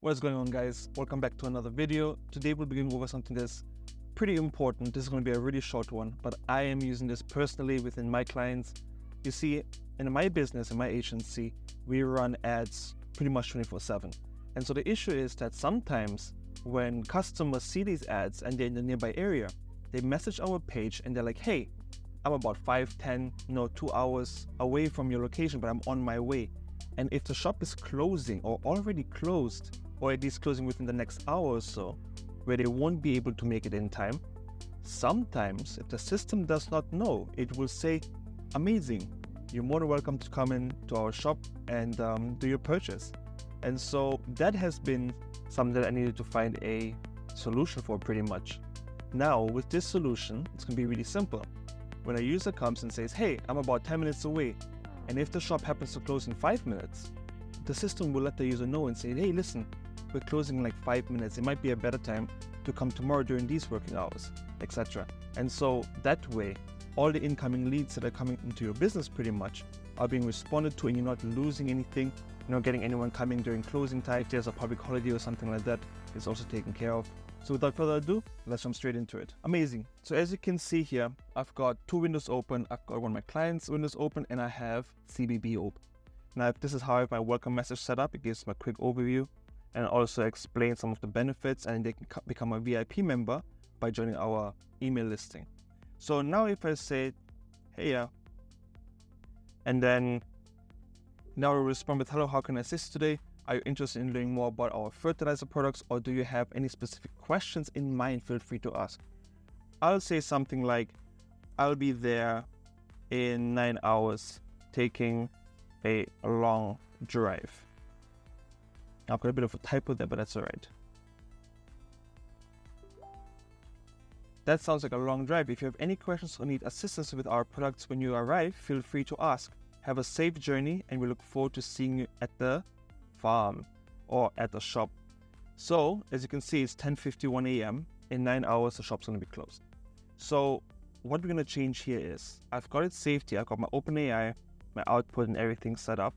What's going on, guys? Welcome back to another video. Today we'll be going over something that's pretty important. This is going to be a really short one, but I am using this personally within my clients. You see, in my business, in my agency, we run ads pretty much 24/7. And so the issue is that sometimes when customers see these ads and they're in the nearby area, they message our page and they're like, hey, I'm about 5, 10, 2 hours away from your location, but I'm on my way. And if the shop is closing or already closed, or at least closing within the next hour or so, where they won't be able to make it in time, sometimes if the system does not know, it will say, amazing, you're more than welcome to come in to our shop and do your purchase. And so that has been something that I needed to find a solution for pretty much. Now with this solution, it's going to be really simple. When a user comes and says, hey, I'm about 10 minutes away, and if the shop happens to close in 5 minutes, the system will let the user know and say, hey, listen, we're closing in like 5 minutes. It might be a better time to come tomorrow during these working hours, etc. And so that way, all the incoming leads that are coming into your business pretty much are being responded to, and you're not losing anything. You're not getting anyone coming during closing time. If there's a public holiday or something like that, it's also taken care of. So without further ado, let's jump straight into it. Amazing. So as you can see here, I've got two windows open. I've got one of my clients' windows open, and I have CBB open. Now, if this is how I have my welcome message set up, it gives them a quick overview and also explains some of the benefits, and they can become a VIP member by joining our email listing. So now if I say, hey, and then now we respond with, hello, how can I assist today? Are you interested in learning more about our fertilizer products, or do you have any specific questions in mind? Feel free to ask. I'll say something like, I'll be there in 9 hours taking a long drive. I've got a bit of a typo there, but that's all right. That sounds like a long drive. If you have any questions or need assistance with our products when you arrive, feel free to ask. Have a safe journey, and we look forward to seeing you at the farm or at the shop. So as you can see, it's 10:51 a.m. In 9 hours, the shop's going to be closed. So what we're going to change here is, I've got it saved here. I've got my OpenAI, my output, and everything set up.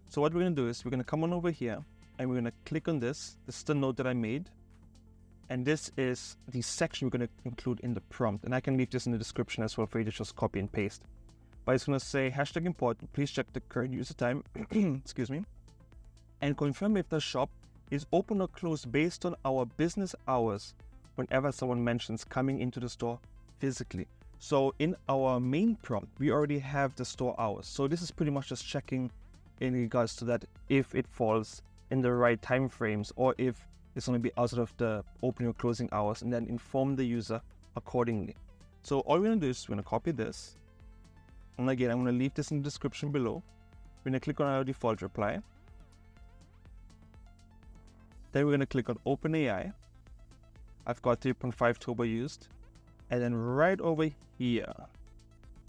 So what we're going to do is we're going to come on over here and we're going to click on this. This is the note that I made. And this is the section we're going to include in the prompt. And I can leave this in the description as well for you to just copy and paste. But it's going to say #important. Please check the current user time. Excuse me. And confirm if the shop is open or closed based on our business hours whenever someone mentions coming into the store physically. So in our main prompt, we already have the store hours. So this is pretty much just checking in regards to that, if it falls in the right time frames, or if it's going to be outside of the opening or closing hours, and then inform the user accordingly. So all we're going to do is we're going to copy this. And again, I'm going to leave this in the description below. We're going to click on our default reply. Then we're going to click on OpenAI. I've got 3.5 turbo used. And then right over here,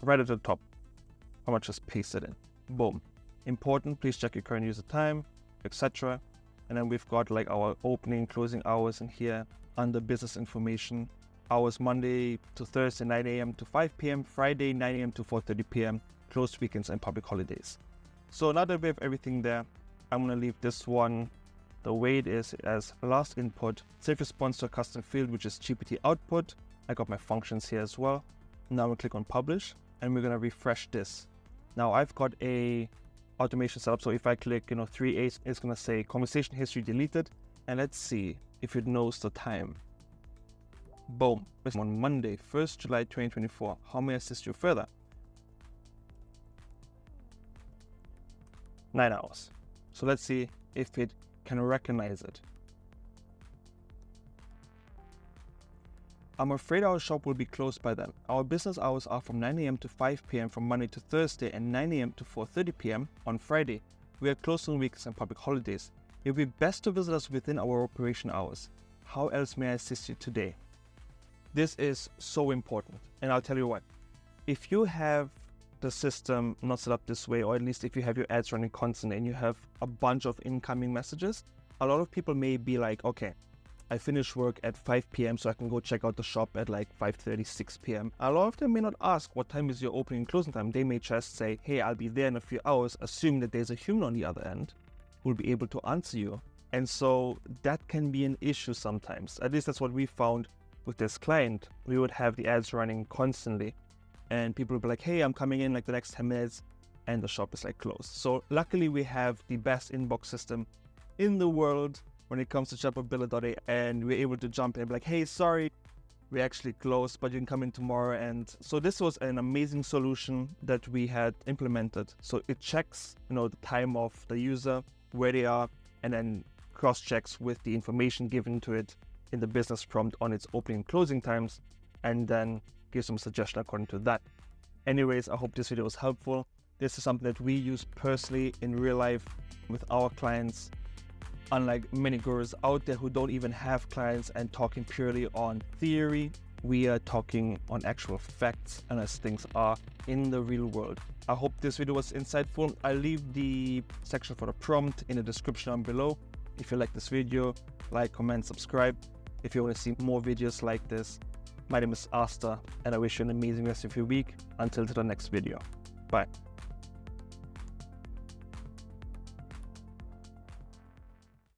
right at the top, I'm going to just paste it in. Boom. Important, please check your current user time, etc. And then we've got like our opening, closing hours in here under business information. Hours Monday to Thursday, 9 a.m. to 5 p.m. Friday, 9 a.m. to 4:30 p.m. Closed weekends and public holidays. So now that we have everything there, I'm going to leave this one the way it is as last input. Safe response to a custom field, which is GPT output. I got my functions here as well. Now we'll click on publish, and we're going to refresh this. Now I've got a automation set up. So if I click 3/8, it's going to say conversation history deleted. And let's see if it knows the time. Boom. On Monday, 1st July 2024. How may I assist you further? 9 hours. So let's see if it can recognize it. I'm afraid our shop will be closed by then. Our business hours are from 9 a.m. to 5 p.m. from Monday to Thursday, and 9 a.m. to 4:30 p.m. on Friday. We are closed on weekends and public holidays. It would be best to visit us within our operation hours. How else may I assist you today? This is so important, and I'll tell you what. If you have the system not set up this way, or at least if you have your ads running constantly and you have a bunch of incoming messages, a lot of people may be like, okay, I finish work at 5 p.m. so I can go check out the shop at like 5:30, 6 p.m. A lot of them may not ask what time is your opening and closing time. They may just say, hey, I'll be there in a few hours, assuming that there's a human on the other end who will be able to answer you And so that can be an issue sometimes. At least that's what we found with this client. We would have the ads running constantly and people would be like, hey, I'm coming in like the next 10 minutes and the shop is like closed. So luckily we have the best inbox system in the world when it comes to Chatbot Builder AI, and we're able to jump in and be like, hey, sorry, we actually closed, but you can come in tomorrow. And so this was an amazing solution that we had implemented. So it checks, the time of the user, where they are, and then cross-checks with the information given to it in the business prompt on its opening and closing times, and then gives some suggestion according to that. Anyways, I hope this video was helpful. This is something that we use personally in real life with our clients. Unlike many gurus out there who don't even have clients and talking purely on theory, we are talking on actual facts and as things are in the real world. I hope this video was insightful. I'll leave the section for the prompt in the description down below. If you like this video, like, comment, subscribe. If you want to see more videos like this. My name is Asta, and I wish you an amazing rest of your week. Until the next video. Bye.